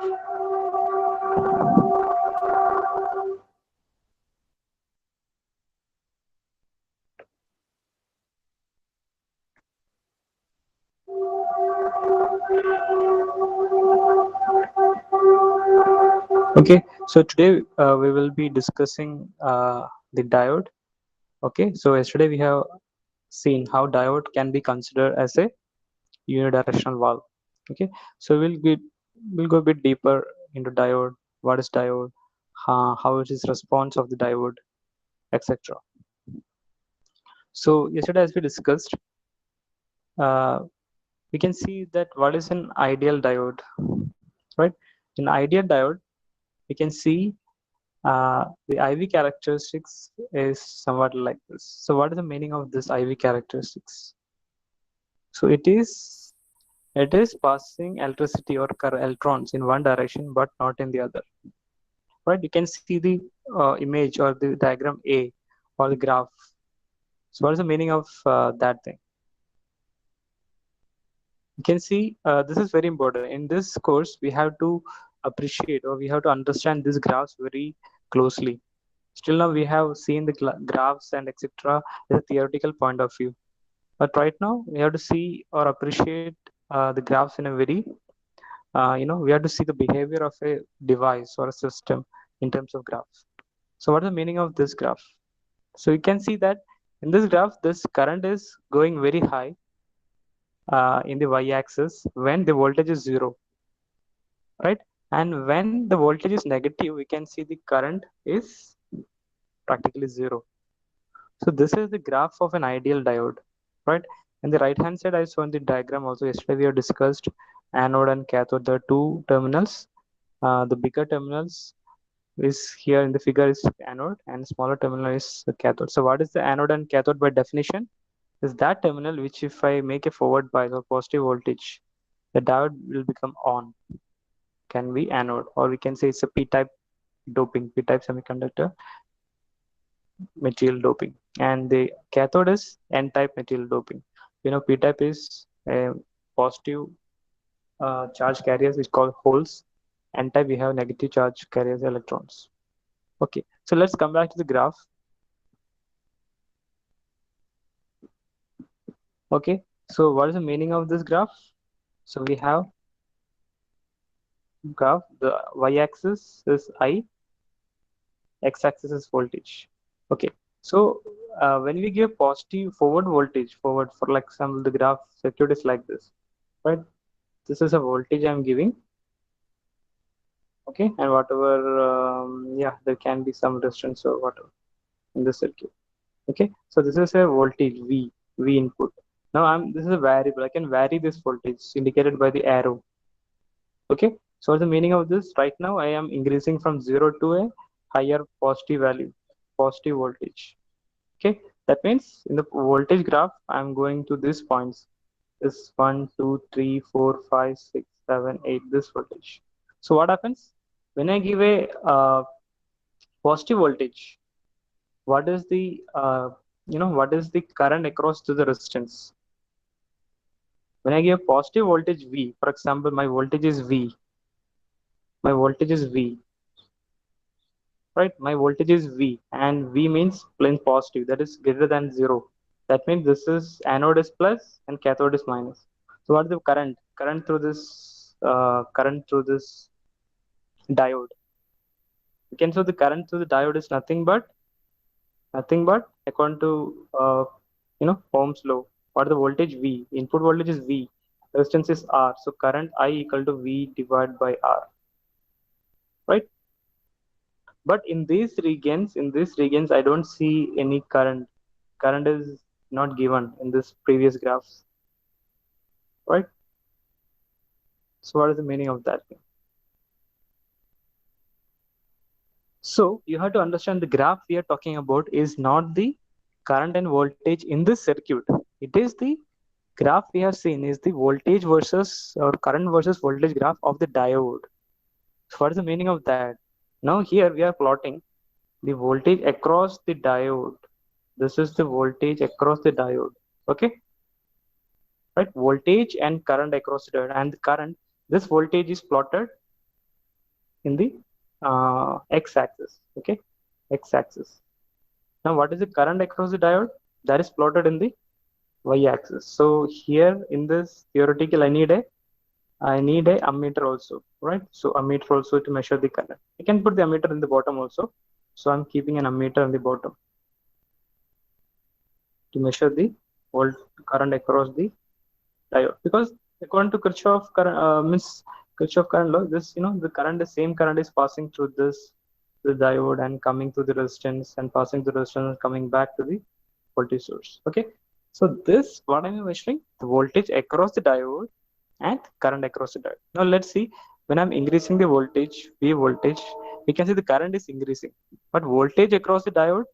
Okay, so today we will be discussing the diode. Okay, so yesterday we have seen how diode can be considered as a unidirectional valve. Okay, so we'll go a bit deeper into diode. What is diode? How it is response of the diode, etc. So yesterday, as we discussed, uh, we can see that what is an ideal diode, right? In ideal diode, we can see the IV characteristics is somewhat like this. So what is the meaning of this IV characteristics? So it is passing electricity or electrons in one direction but not in the other. Right? You can see the image or the diagram A or the graph. So what is the meaning of that thing? You can see this is very important. In this course, we have to appreciate or we have to understand these graphs very closely. Still now we have seen the graphs and etc. as a theoretical point of view. But right now we have to see or appreciate the graphs in a very, we have to see the behavior of a device or a system in terms of graphs. So what is the meaning of this graph? So you can see that in this graph, this current is going very high in the y-axis when the voltage is zero, right? And when the voltage is negative, we can see the current is practically zero. So this is the graph of an ideal diode, right? In the right hand side, I saw in the diagram also yesterday we have discussed anode and cathode. There are two terminals. The bigger terminals is here in the figure is anode and smaller terminal is the cathode. So what is the anode and cathode by definition? Is that terminal which if I make a forward bias or positive voltage, the diode will become on, can be anode, or we can say it's a p-type doping, p-type semiconductor material doping, and the cathode is n-type material doping. P-type is positive charge carriers which called holes. N-type we have negative charge carriers, electrons. Okay, so let's come back to the graph. Okay, so what is the meaning of this graph? So we have graph, the y-axis is I, x-axis is voltage. Okay, so when we give positive forward voltage, forward, for like example the graph circuit is like this, right? This is a voltage I'm giving. Okay, and whatever, yeah, there can be some resistance or whatever in the circuit. Okay, so this is a voltage v input. Now this is a variable, I can vary this voltage indicated by the arrow. Okay, so what's the meaning of this? Right now I am increasing from 0 to a higher positive value, positive voltage. Okay, that means in the voltage graph I'm going to these points, this 1 2 3 4 5 6 7 8, this voltage. So what happens when I give a positive voltage? What is the what is the current across to the resistance? When I give positive voltage v, for example my voltage is v, my voltage is v, right? My voltage is v, and v means plain positive, that is greater than 0. That means this is anode is plus and cathode is minus. So what is the current through this diode? You can show the current through the diode is nothing but according to Ohm's law. What is the voltage v? Input voltage is v, resistance is r, so current I equal to v divided by r, right? But in these regions I don't see any current is not given in this previous graphs, right? So what is the meaning of that thing? So you have to understand the graph we are talking about is not the current and voltage in this circuit. It is the graph we have seen is the voltage versus or current versus voltage graph of the diode. So what is the meaning of that? Now here we are plotting the voltage across the diode. This is the voltage across the diode. Okay, right? Voltage and current across the diode, and the current. This voltage is plotted in the x-axis. Okay, x-axis. Now, what is the current across the diode? That is plotted in the y-axis. So here in this theoretical, I need a ammeter also, right? So ammeter also to measure the current. I can put the ammeter in the bottom also. So I'm keeping an ammeter in the bottom to measure the volt current across the diode. Because according to Kirchhoff current, Kirchhoff current law, this the current, the same current is passing through the diode and coming to the resistance and passing the resistance and coming back to the voltage source. Okay, so this what I'm measuring the voltage across the diode and current across the diode. Now let's see, when I'm increasing the voltage, V voltage, we can see the current is increasing, but voltage across the diode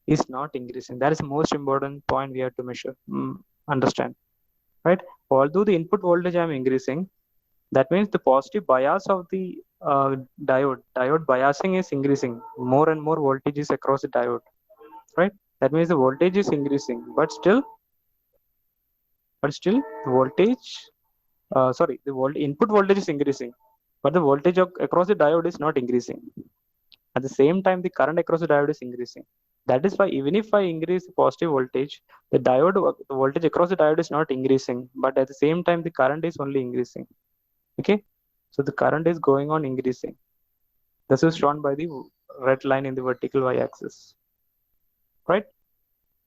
is not increasing. That is the most important point we have to measure, understand, right? Although the input voltage I'm increasing, that means the positive bias of the diode biasing is increasing. More and more voltage is across the diode, right? That means the voltage is increasing, but still the voltage, sorry, the input voltage is increasing, but the voltage across the diode is not increasing. At the same time, the current across the diode is increasing. That is why even if I increase the positive voltage, the voltage across the diode is not increasing, but at the same time, the current is only increasing. Okay, so the current is going on increasing. This is shown by the red line in the vertical y-axis, right?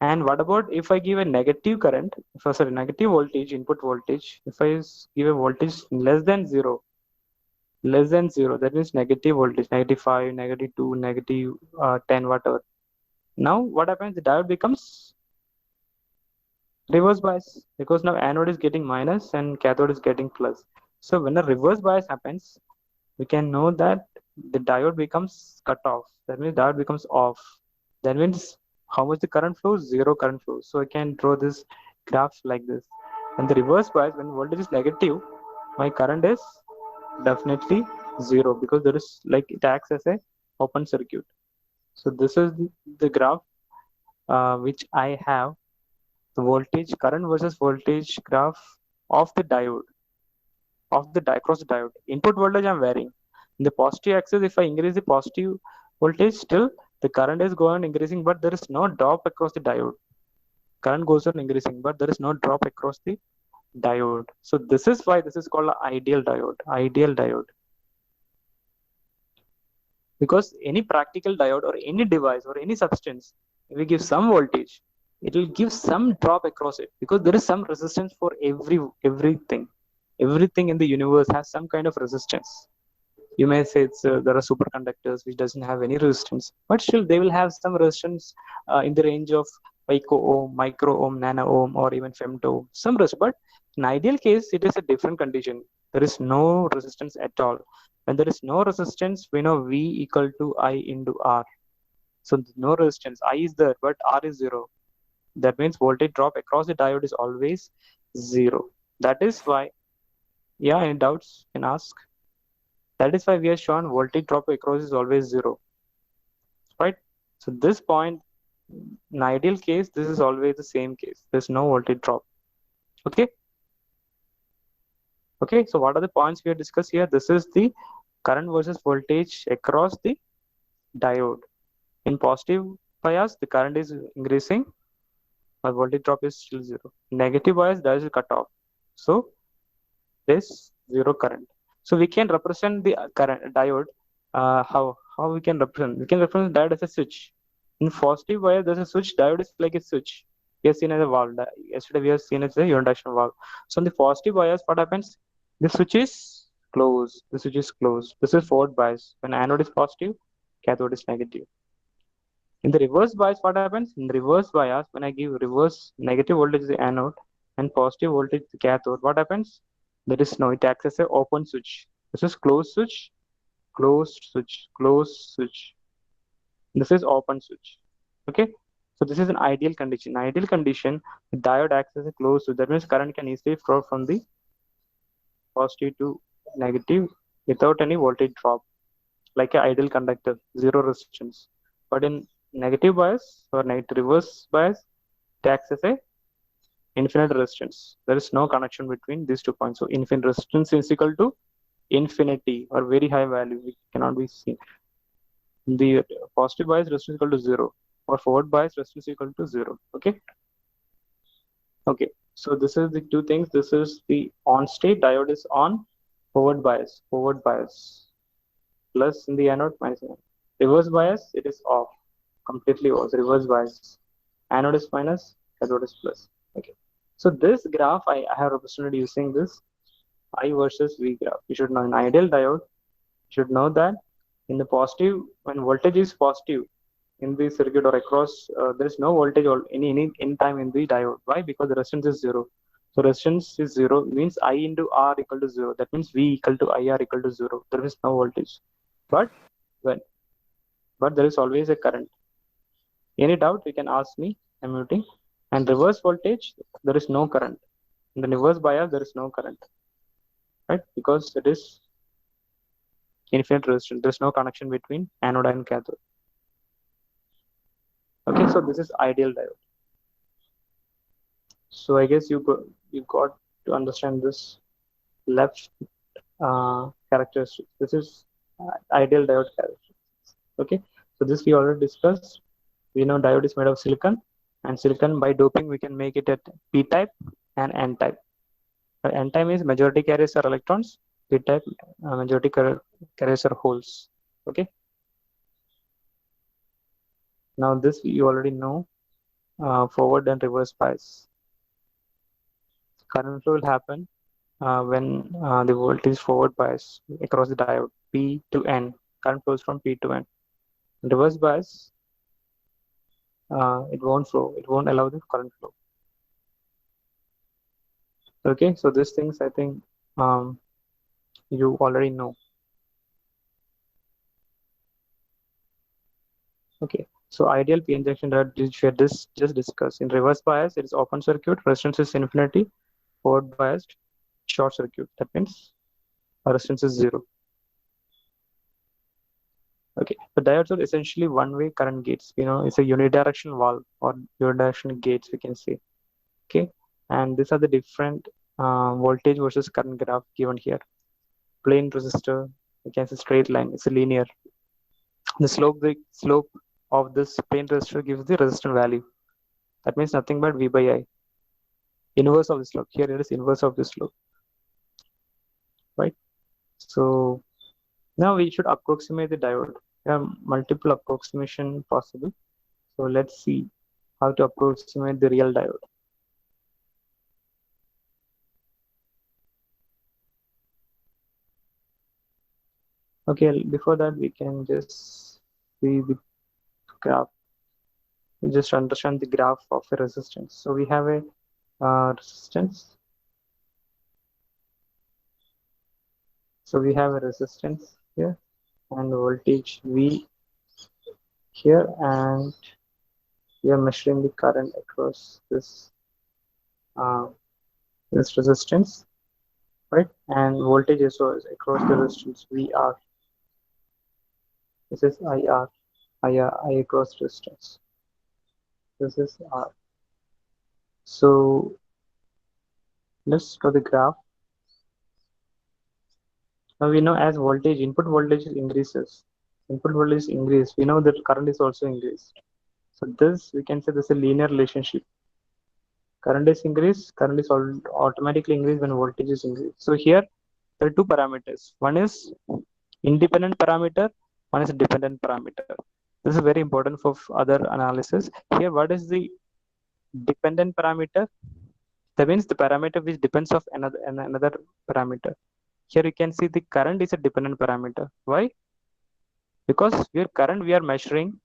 And what about if I give a negative current, sorry, negative voltage, input voltage, if I give a voltage less than zero, that means negative voltage, -5, -2, -10, whatever. Now what happens? The diode becomes reverse bias because now anode is getting minus and cathode is getting plus. So when a reverse bias happens, we can know that the diode becomes cut off. That means diode becomes off. That means how much the current flows? Zero current flows. So I can draw this graph like this. And the reverse bias, when voltage is negative, my current is definitely zero because there is like it acts as a open circuit. So this is the graph which I have, the voltage current versus voltage graph of the diode across the diode. Input voltage I'm varying. In the positive axis, if I increase the positive voltage, still the current is going on increasing, but there is no drop across the diode. Current goes on increasing, but there is no drop across the diode. So this is why this is called an ideal diode. Ideal diode. Because any practical diode or any device or any substance, if we give some voltage, it will give some drop across it because there is some resistance for everything. Everything in the universe has some kind of resistance. You may say there are superconductors which doesn't have any resistance, but still they will have some resistance in the range of pico ohm, micro ohm, nano ohm, or even femto ohm. Some resistance, but in ideal case, it is a different condition. There is no resistance at all. When there is no resistance, we know V equal to I into R. So no resistance. I is there, but R is zero. That means voltage drop across the diode is always zero. That is why, yeah, any doubts can ask. That is why we have shown voltage drop across is always zero, right? So this point, in ideal case, this is always the same case. There's no voltage drop. Okay. Okay. So what are the points we have discussed here? This is the current versus voltage across the diode. In positive bias, the current is increasing, but voltage drop is still zero. Negative bias, that is cut off. So there's zero current. So we can represent the current diode. How we can represent? We can represent diode as a switch. In positive bias, there's a switch. Diode is like a switch. We have seen as a valve. Yesterday we have seen as a unidirectional valve. So in the positive bias, what happens? The switch is closed. The switch is closed. This is forward bias. When anode is positive, cathode is negative. In the reverse bias, what happens? In reverse bias, when I give reverse negative voltage to the anode and positive voltage to the cathode, what happens? There is no, it acts as an open switch. This is closed switch, closed switch, closed switch. This is open switch. Okay. So this is an ideal condition. Ideal condition, the diode acts as a closed switch. That means current can easily flow from the positive to negative without any voltage drop, like an ideal conductor, zero resistance. But in negative bias or negative reverse bias, it acts as a infinite resistance. There is no connection between these 2 points. So infinite resistance is equal to infinity or very high value, which cannot be seen. The positive bias resistance equal to 0 or forward bias resistance equal to 0. Okay. Okay. So this is the two things. This is the on state diode is on, forward bias plus in the anode, minus in the anode. Reverse bias, it is off, completely off. Reverse bias. Anode is minus, cathode is plus. Okay. So this graph I have represented using this I versus V graph. You should know an ideal diode. You should know that in the positive, when voltage is positive in the circuit or across, there is no voltage or any time in the diode. Why? Because the resistance is zero. So resistance is zero means I into R equal to zero. That means V equal to IR equal to zero. There is no voltage. But when but there is always a current. Any doubt you can ask me. I'm muting. And reverse voltage, there is no current. In the reverse bias, there is no current, right? Because it is infinite resistance. There's no connection between anode and cathode. Okay, so this is ideal diode. So I guess you got to understand this left characteristic. This is ideal diode characteristics. Okay, so this we already discussed. We know diode is made of silicon, and silicon by doping we can make it at p type and n type. N type is majority carriers are electrons, p type majority carriers are holes. Okay, now this you already know, forward and reverse bias. Current flow will happen when the voltage forward bias across the diode P to N. Current flows from P to N. Reverse bias, it won't flow. It won't allow the current flow. Okay, so these things I think you already know. Okay, so ideal p-n junction that we just discussed. In reverse bias, it is open circuit. Resistance is infinity. Forward biased, short circuit. That means resistance is zero. Okay, the diodes are essentially one-way current gates. It's a unidirectional valve or unidirectional gates, we can say. Okay, and these are the different voltage versus current graph given here. Plain resistor, you can say straight line. It's a linear. The slope of this plain resistor gives the resistance value. That means nothing but V by I. Inverse of the slope. Here it is inverse of the slope, right? So now we should approximate the diode. There are multiple approximation possible. So let's see how to approximate the real diode. Okay, before that we can just see the graph. We just understand the graph of a resistance. So we have a resistance. So we have a resistance here and voltage V here, and we are measuring the current across this resistance, right? And voltage is also across the resistance VR. This is IR, I across resistance. This is R. So let's draw the graph. Now we know as input voltage increases, we know that current is also increased. So this, we can say this is a linear relationship. Current is increased, current is automatically increased when voltage is increased. So here there are two parameters. One is independent parameter, one is dependent parameter. This is very important for other analysis. Here, what is the dependent parameter? That means the parameter which depends of another parameter. Here you can see the current is a dependent parameter. Why? Because we are measuring,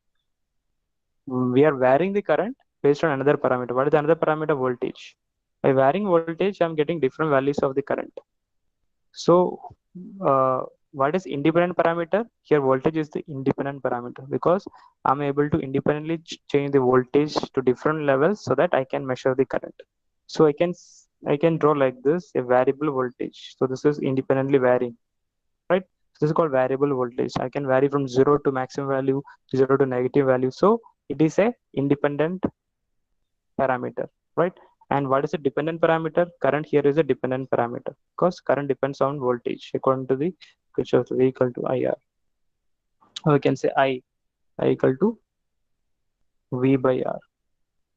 we are varying the current based on another parameter. What is the another parameter? Voltage. By varying voltage, I'm getting different values of the current. So what is independent parameter? Here voltage is the independent parameter because I'm able to independently change the voltage to different levels so that I can measure the current. So I can draw like this a variable voltage. So this is independently varying, right? This is called variable voltage. I can vary from 0 to maximum value, 0 to negative value. So it is a independent parameter, right? And what is a dependent parameter? Current here is a dependent parameter because current depends on voltage according to the Kirchhoff's V equal to IR. Or we can say I equal to V by R,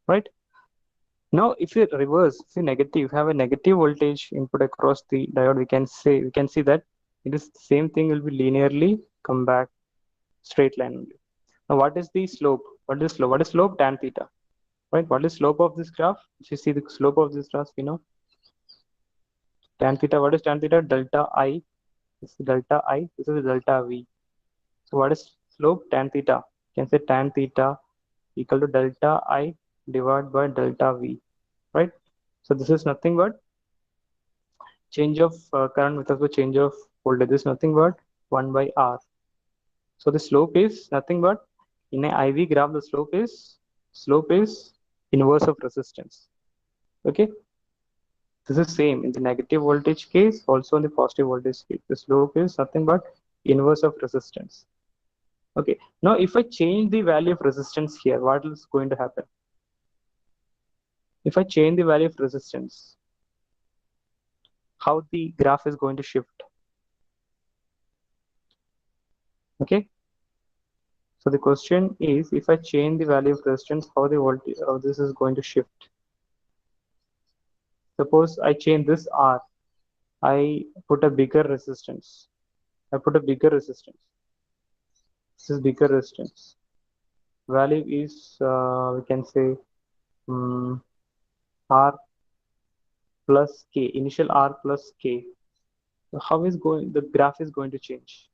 right? Now, if you reverse, if you negative, have a negative voltage input across the diode, we can see that it is the same thing will be linearly come back straight line only. Now, what is the slope? What is slope? What is slope? Tan theta, right? What is slope of this graph? If you see the slope of this graph, we know tan theta. What is tan theta? Delta I. This is delta I. This is delta V. So, what is slope? Tan theta. You can say tan theta equal to delta I divided by delta V, right? So, this is nothing but change of current with respect to change of voltage is nothing but 1 by R. So the slope is nothing but in a IV graph, the slope is inverse of resistance. Okay, this is same in the negative voltage case, also in the positive voltage case. The slope is nothing but inverse of resistance. Okay, now if I change the value of resistance here, what is going to happen? If I change the value of resistance, how the graph is going to shift? Okay, so the question is, if I change the value of resistance, how the voltage, how this is going to shift? Suppose I change this R, I put a bigger resistance. I put a bigger resistance. This is bigger resistance. Value is we can say R plus K. Initial R plus K. So how is going? The graph is going to change.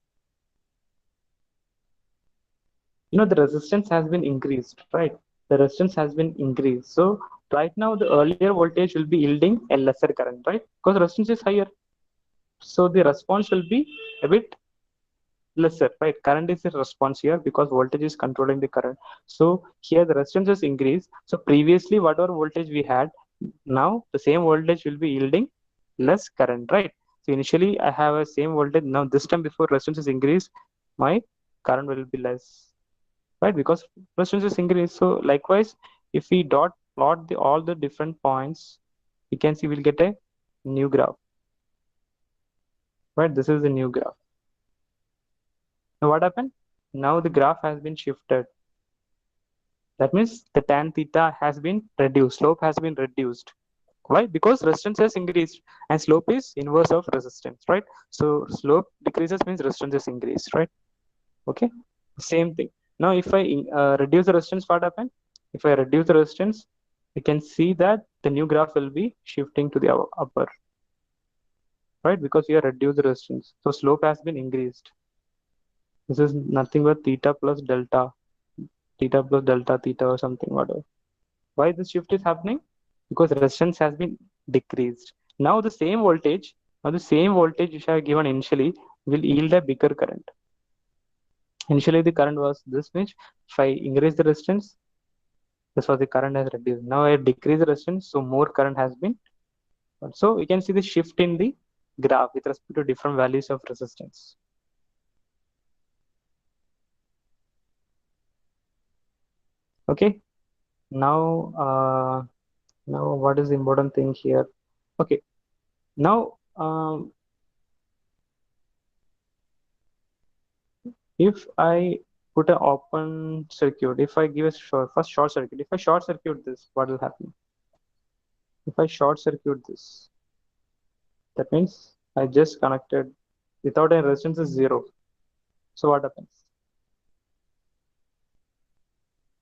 You know the resistance has been increased, right? The resistance has been increased. So right now the earlier voltage will be yielding a lesser current, right? Because resistance is higher. So the response will be a bit lesser, right? Current is the response here because voltage is controlling the current. So here the resistance is increased. So previously whatever voltage we had, now the same voltage will be yielding less current, right? So initially I have a same voltage. Now this time before resistance is increased, my current will be less, right? Because resistance is increased. So likewise, if we dot plot the all the different points, we can see we'll get a new graph, right? This is the new graph. Now what happened? Now the graph has been shifted. That means the tan theta has been reduced, slope has been reduced. Why? Because resistance has increased and slope is inverse of resistance, right? So slope decreases means resistance is increased, right? Okay, same thing. Now if I reduce the resistance, what happens? If I reduce the resistance, we can see that the new graph will be shifting to the upper, right? Because we have reduced the resistance. So slope has been increased. This is nothing but theta plus delta theta or something, whatever. Why this shift is happening? Because resistance has been decreased. Now the same voltage which I have given initially will yield a bigger current. Initially the current was this much. If I increase the resistance, this was the current has reduced. Now I decrease the resistance, so more current has been. So we can see the shift in the graph with respect to different values of resistance. Okay. Now what is the important thing here? Okay. Now if I put an open circuit, if I give a first short circuit, if I short circuit this, what will happen? If I short circuit this, that means I just connected without any resistance is zero. So what happens?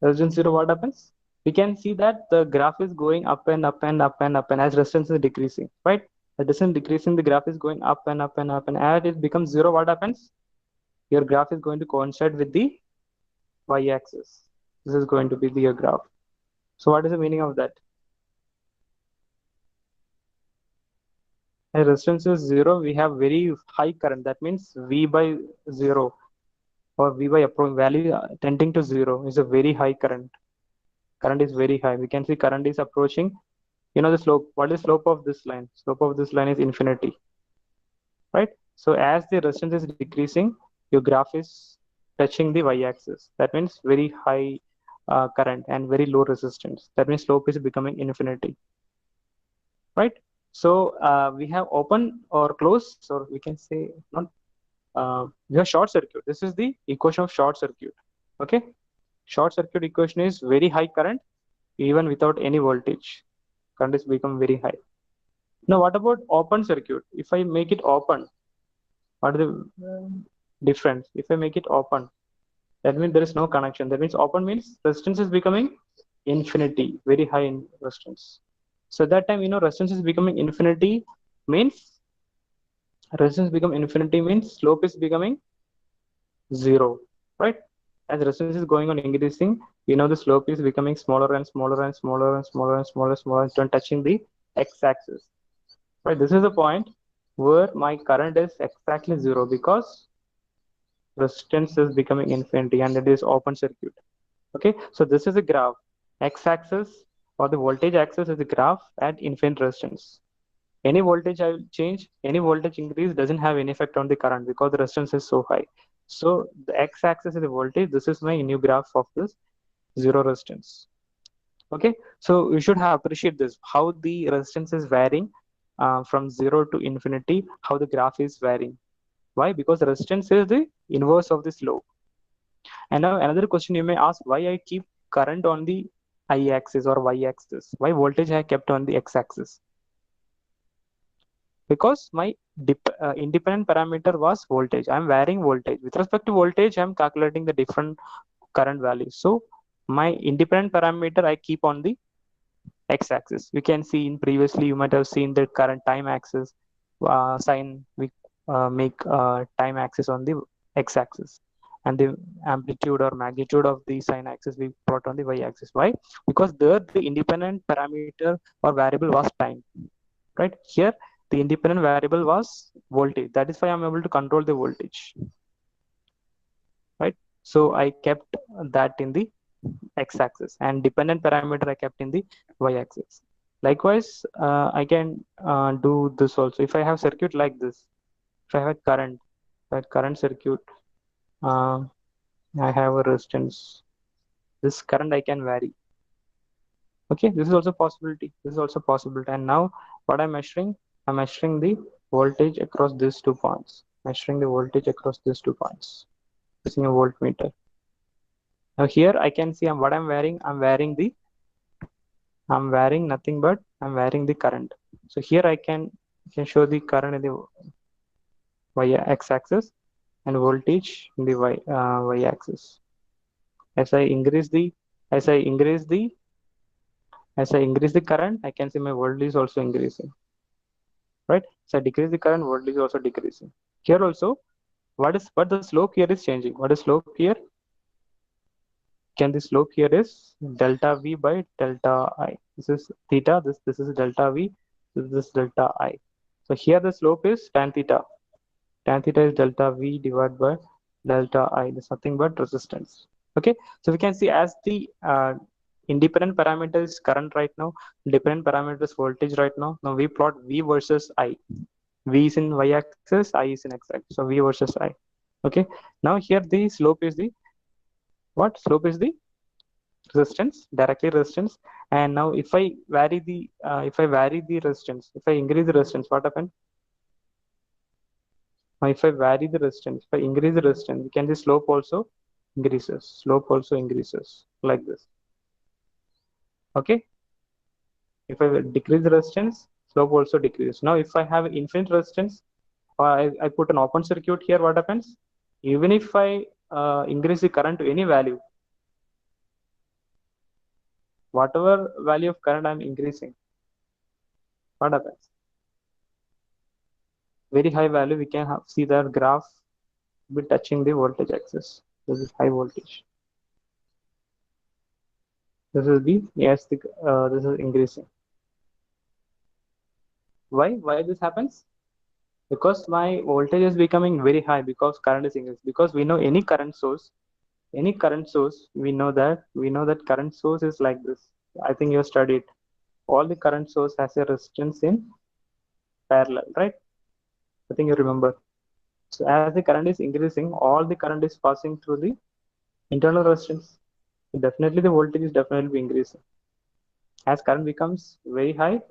Resistance zero, what happens? We can see that the graph is going up and up and up and up, and as resistance is decreasing, right? The distance decreasing, the graph is going up and up and up, and as it becomes zero, what happens? Your graph is going to coincide with the y-axis. This is going to be the graph. So what is the meaning of that? As resistance is zero, we have very high current. That means V by zero or V by value tending to zero is a very high current. Current is very high. We can see current is approaching. You know the slope. What is slope of this line? Slope of this line is infinity, right? So as the resistance is decreasing, your graph is touching the y-axis. That means very high current and very low resistance. That means slope is becoming infinity. right? So we have open or close, or we can say not. We have short circuit. This is the equation of short circuit. Okay, short circuit equation is very high current even without any voltage. Current is become very high. Now, what about open circuit? If I make it open, what is the difference? If I make it open, that means there is no connection. That means open means resistance is becoming infinity, very high in resistance. So that time, resistance is becoming infinity means slope is becoming zero, right? As resistance is going on increasing, the slope is becoming smaller and smaller and smaller and smaller and smaller and smaller until touching the x-axis. Right, this is the point where my current is exactly zero because resistance is becoming infinity and it is open circuit. Okay, so this is a graph. X-axis or the voltage axis is a graph at infinite resistance. Any voltage I will change, any voltage increase doesn't have any effect on the current because the resistance is so high. So the x-axis is the voltage. This is my new graph of this zero resistance. Okay, so you should have appreciate this, how the resistance is varying from zero to infinity, how the graph is varying. Why? Because resistance is the inverse of the slope. And now another question you may ask, why I keep current on the I-axis or Y-axis? Why voltage I kept on the X-axis? Because my independent parameter was voltage. I'm varying voltage. With respect to voltage, I'm calculating the different current values. So my independent parameter I keep on the x-axis. You can see in previously you might have seen the current time axis. Sine we make time axis on the x-axis, and the amplitude or magnitude of the sine axis we plot on the y-axis. Why? Because there the independent parameter or variable was time, right? Here the independent variable was voltage. That is why I'm able to control the voltage, right? So I kept that in the x-axis and dependent parameter I kept in the y-axis. Likewise, I can do this also. If I have circuit like this, if I have a current circuit, uh, I have a resistance. This current I can vary. Okay, this is also possibility. This is also possible. And now what I'm measuring? I'm measuring the voltage across these 2 points. Measuring the voltage across these 2 points using a voltmeter. Now here I can see what I'm varying. I'm varying nothing but I'm varying the current. So here I can show the current in the x-axis and voltage in the y-axis. As I increase the as I increase the as I increase the current, I can see my voltage is also increasing. Right? So I decrease the current, voltage is also decreasing. Here also, what the slope here is changing. What is slope here? Can the slope here is delta V by delta I. This is theta, this is delta V, this is delta I. So here the slope is tan theta. Tan theta is delta V divided by delta I. There's nothing but resistance. Okay, so we can see as the independent parameter is current right now, dependent parameter is voltage right now. Now we plot V versus I. V is in y-axis, I is in x-axis. So V versus I. Okay, now here the slope is the what? Slope is the resistance, directly resistance. And now if I vary the resistance, if I increase the resistance, what happens? Now if I vary the resistance, if I increase the resistance, you can see slope also increases. Slope also increases like this. Okay. If I decrease the resistance, slope also decreases. Now if I have infinite resistance, or I put an open circuit here, what happens? Even if I increase the current to any value, whatever value of current I'm increasing, what happens? Very high value, we can see the graph be touching the voltage axis. This is high voltage. This is the yes, this is increasing. Why? Why this happens? Because my voltage is becoming very high because current is increasing. Because we know any current source, we know that current source is like this. I think you have studied. All the current source has a resistance in parallel, right? I think you remember. So as the current is increasing, all the current is passing through the internal resistance. So definitely the voltage is definitely increasing. As current becomes very high,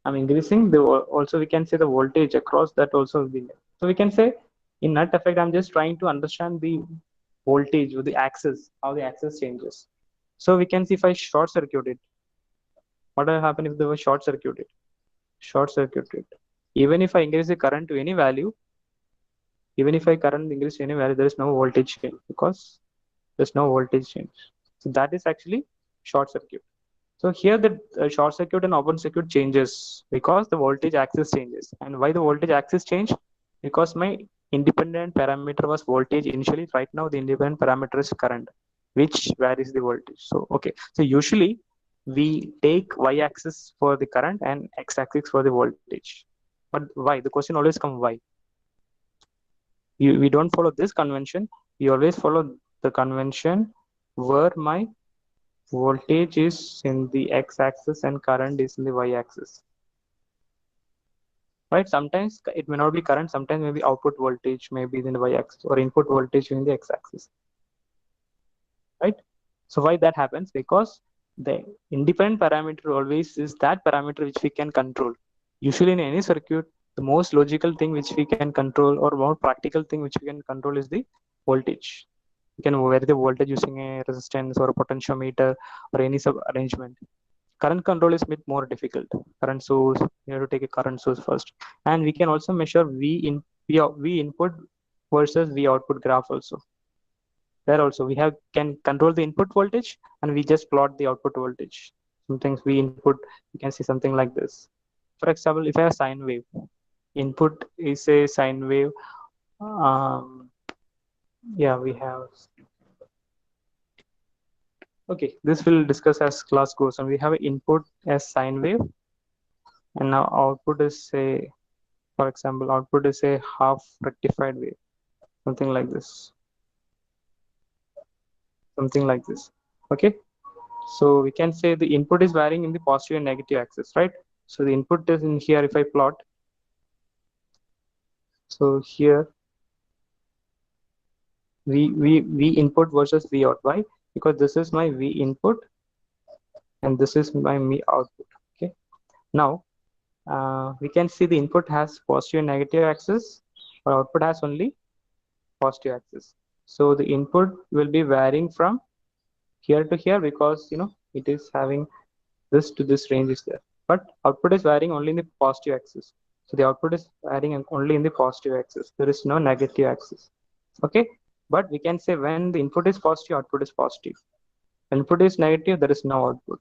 I'm increasing the also we can say the voltage across that also will be less. So we can say in net effect, I'm just trying to understand the voltage with the axis, how the axis changes. So we can see if I short circuit it, what will happen if they were short circuited? Short circuited. Even if I increase the current to any value, even if I current increase to any value, there is no voltage change because there's no voltage change. So that is actually short circuit. So here the short circuit and open circuit changes because the voltage axis changes. And why the voltage axis change? Because my independent parameter was voltage initially. Right now the independent parameter is current, which varies the voltage. So okay. So usually we take y-axis for the current and x-axis for the voltage. But why? The question always comes why. We don't follow this convention. We always follow the convention where my voltage is in the x-axis and current is in the y-axis, right? Sometimes it may not be current, sometimes maybe output voltage may be in the y-axis or input voltage in the x-axis, right? So why that happens? Because the independent parameter always is that parameter which we can control. Usually in any circuit, the most logical thing which we can control or more practical thing which we can control is the voltage. You can vary the voltage using a resistance or a potentiometer or any sub arrangement. Current control is a bit more difficult. Current source, you have to take a current source first, and we can also measure v input versus v output graph also. There also we have can control the input voltage and we just plot the output voltage. Sometimes we input, you can see something like this. For example, if I have sine wave, input is a sine wave. Yeah, we have. Okay, this will discuss as class goes, and we have an input as sine wave, and now output is a, for example, output is a half rectified wave, something like this, something like this. Okay, so we can say the input is varying in the positive and negative axis, right? So the input is in here. If I plot, so here v input versus v out. Why? Because this is my v input and this is my v output. Okay, now we can see the input has positive and negative axis, or output has only positive axis. So the input will be varying from here to here because it is having this to this range is there, but output is varying only in the positive axis. So the output is varying only in the positive axis. There is no negative axis. Okay, but we can say when the input is positive, output is positive. When input is negative, there is no output.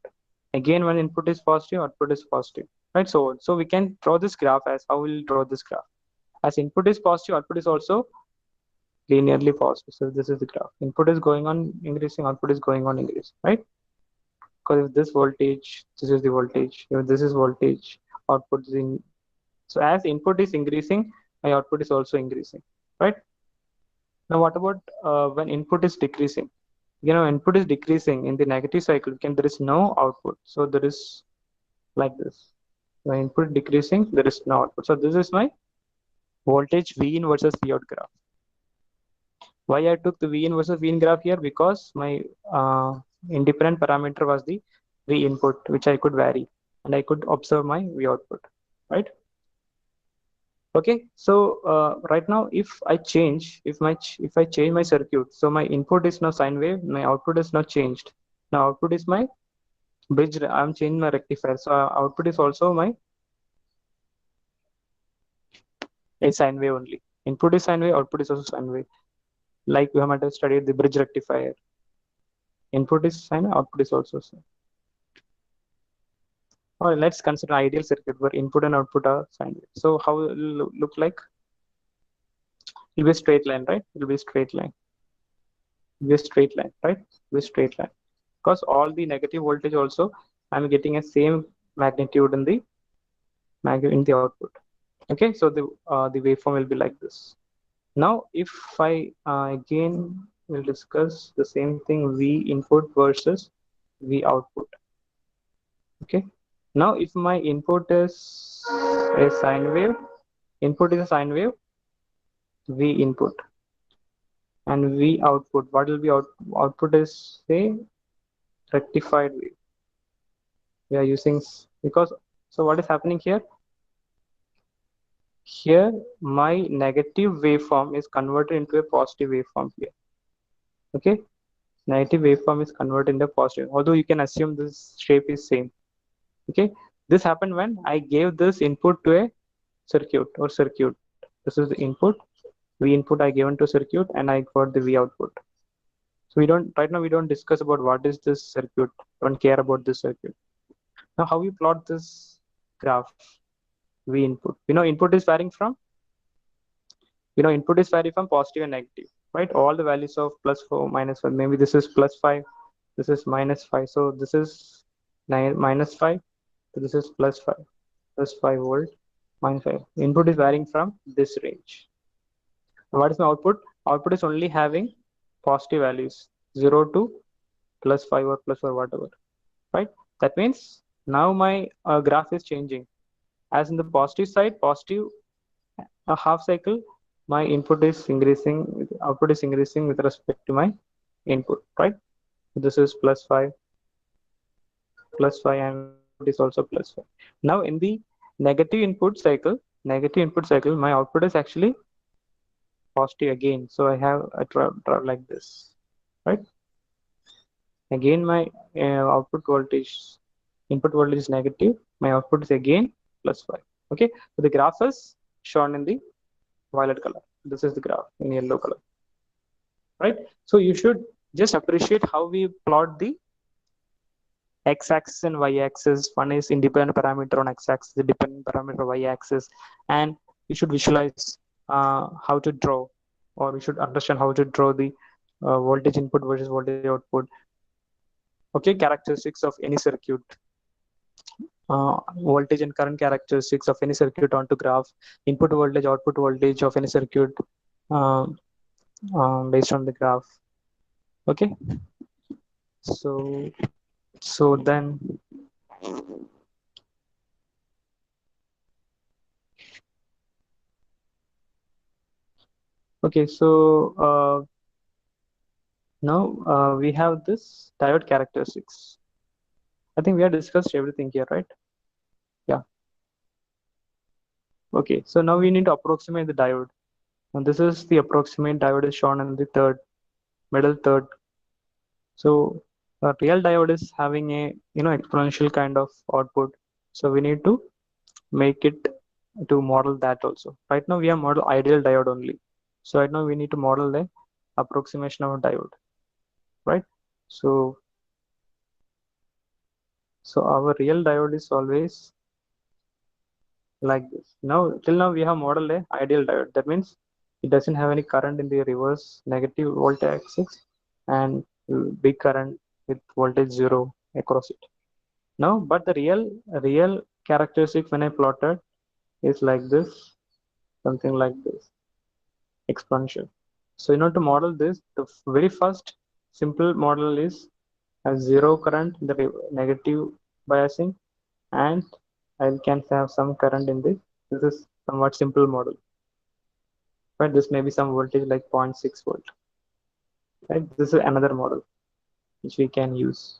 Again, when input is positive, output is positive, right? So we can draw this graph as how we'll draw this graph. As input is positive, output is also linearly positive. So this is the graph. Input is going on increasing, output is going on increasing, right? Because if this voltage, this is the voltage. If this is voltage, output is in. So as input is increasing, my output is also increasing, right? Now what about when input is decreasing? Input is decreasing in the negative cycle. There is no output. So there is like this. When input decreasing, there is no output. So this is my voltage V in versus V out graph. Why I took the V in versus V in graph here? Because my independent parameter was the V input, which I could vary, and I could observe my V output, right? Okay, so right now, if I change, if I change my circuit, so my input is now sine wave, my output is not changed. Now output is my bridge. I'm changing my rectifier, so output is also my a sine wave only. Input is sine wave, output is also sine wave. Like we might have studied the bridge rectifier. Input is sine, output is also sine. All right, let's consider ideal circuit where input and output are sine wave. So how it will look like? It will be a straight line, right? It will be a straight line. It will be a straight line, right? It will be a straight line. Because all the negative voltage also, I'm getting a same magnitude in the output. Okay, so the waveform will be like this. Now, if I again will discuss the same thing, V input versus V output. Okay. Now, if my input is a sine wave, input is a sine wave, V input, and V output. What will be output is say rectified wave. We are using because So what is happening here? Here, my negative waveform is converted into a positive waveform here. Okay, negative waveform is converted into positive. Although you can assume this shape is same. Okay, this happened when I gave this input to a circuit or circuit. This is the input. V input I given to circuit, and I got the V output. So we don't right now we don't discuss about what is this circuit. Don't care about this circuit. Now how we plot this graph? V input. Input is varying from input is vary from positive and negative, right? All the values of +4, -1. Maybe this is +5, this is -5. So this is 9 -5. So this is +5, +5 volt, -5. Input is varying from this range. What is my output? Output is only having positive values, 0 to +5 or +4, whatever, right? That means now my graph is changing. As in the positive side, positive a half cycle, my input is increasing, output is increasing with respect to my input, right? This is +5, and my output is also +5. Now in the negative input cycle, my output is actually positive again. So I have a draw like this, right? Again, my output voltage, input voltage is negative. My output is again +5. Okay, so the graph is shown in the violet color. This is the graph in yellow color, right? So you should just appreciate how we plot the x-axis and y-axis. One is independent parameter on x-axis, the dependent parameter y-axis, and you should visualize how to draw, or we should understand how to draw the voltage input versus voltage output. Okay, characteristics of any circuit, voltage and current characteristics of any circuit onto graph, input voltage, output voltage of any circuit uh, based on the graph. Okay, so then okay, so now we have this diode characteristics. I think we have discussed everything here, right? Yeah. Okay, so now we need to approximate the diode. And this is the approximate diode is shown in the middle third. So a real diode is having a exponential kind of output. So we need to make it to model that also. Right now we have model ideal diode only. So right now we need to model the approximation of a diode, right? So our real diode is always like this. Now till now we have modeled a ideal diode. That means it doesn't have any current in the reverse negative voltage axis and big current with voltage 0 across it. Now, but the real characteristic when I plotted is like this, something like this, exponential. So in order to model this, the very first simple model is a 0 current in the negative biasing, and I can have some current in this. This is somewhat simple model, but this may be some voltage like 0.6 volt. Right? This is another model which we can use.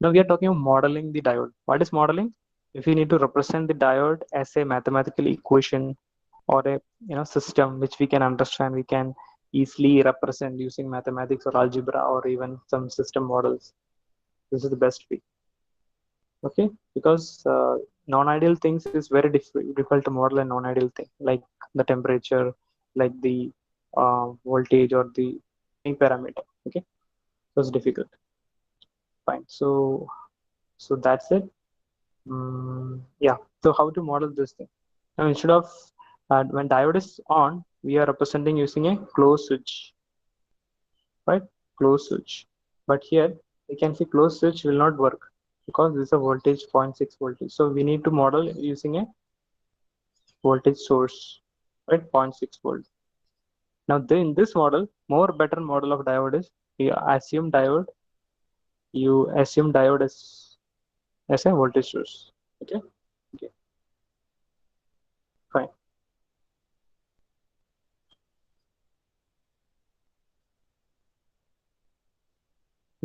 Now we are talking about modeling the diode. What is modeling? If we need to represent the diode as a mathematical equation or a system which we can understand, we can easily represent using mathematics or algebra or even some system models. This is the best way. Okay, because non-ideal things is very difficult to model a non-ideal thing, like the temperature, like the voltage or the any parameter. Okay, so it's difficult. Fine. So that's it. Yeah. So how to model this thing? Now instead of when diode is on, we are representing using a closed switch, right? Closed switch. But here we can see closed switch will not work because this is a voltage 0.6 voltage. So we need to model using a voltage source, right? 0.6 volt. Now in this model, more better model of diode is you assume diode as a voltage source. Okay. Okay. Fine.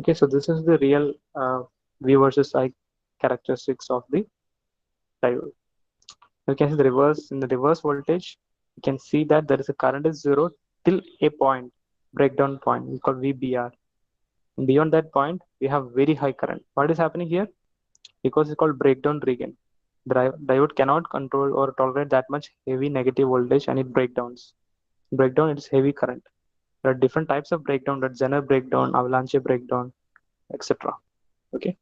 Okay, so this is the real V versus I characteristics of the diode. You can see the reverse. In the reverse voltage, you can see that there is a current is zero till a point, breakdown point, we call VBR. And beyond that point, we have very high current. What is happening here? Because it's called breakdown region. The diode cannot control or tolerate that much heavy negative voltage and it breakdowns. Breakdown, it is heavy current. There are different types of breakdown, that Zener breakdown, avalanche breakdown, etc. Okay.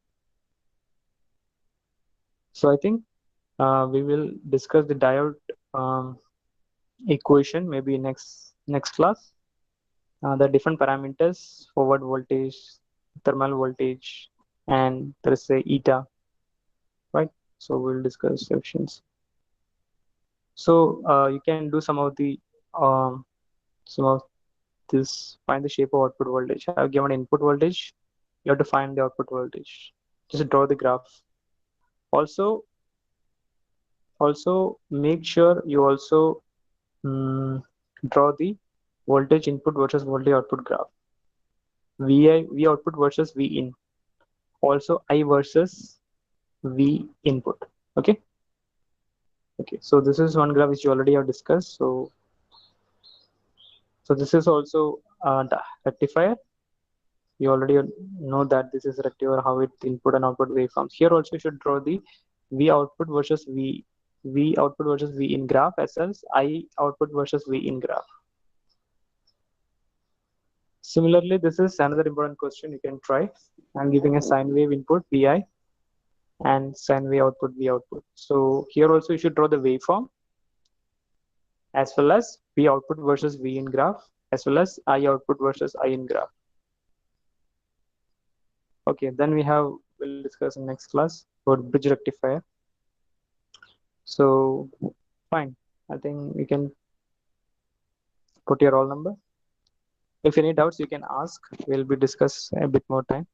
So I think we will discuss the diode um, equation maybe next class. The different parameters: forward voltage, thermal voltage, and there is a eta, right? So we'll discuss sections. So you can do um, some of this. Find the shape of output voltage. I have given input voltage. You have to find the output voltage. Just draw the graph. Also, make sure you also mm, draw the voltage input versus voltage output graph. V output versus V in. Also I versus V input. Okay. Okay. So this is one graph which you already have discussed. So this is also the rectifier. You already know that this is rectifier, how it input and output waveforms. Here also you should draw the V output versus V output versus V in graph as well as I output versus V in graph. Similarly, this is another important question you can try. I'm giving a sine wave input Vi and sine wave output V output. So here also you should draw the waveform as well as V output versus V in graph as well as I output versus I in graph. Okay, then we'll discuss in next class about bridge rectifier. So fine, I think we can put your roll number. If any doubts you can ask, we'll be discuss a bit more time.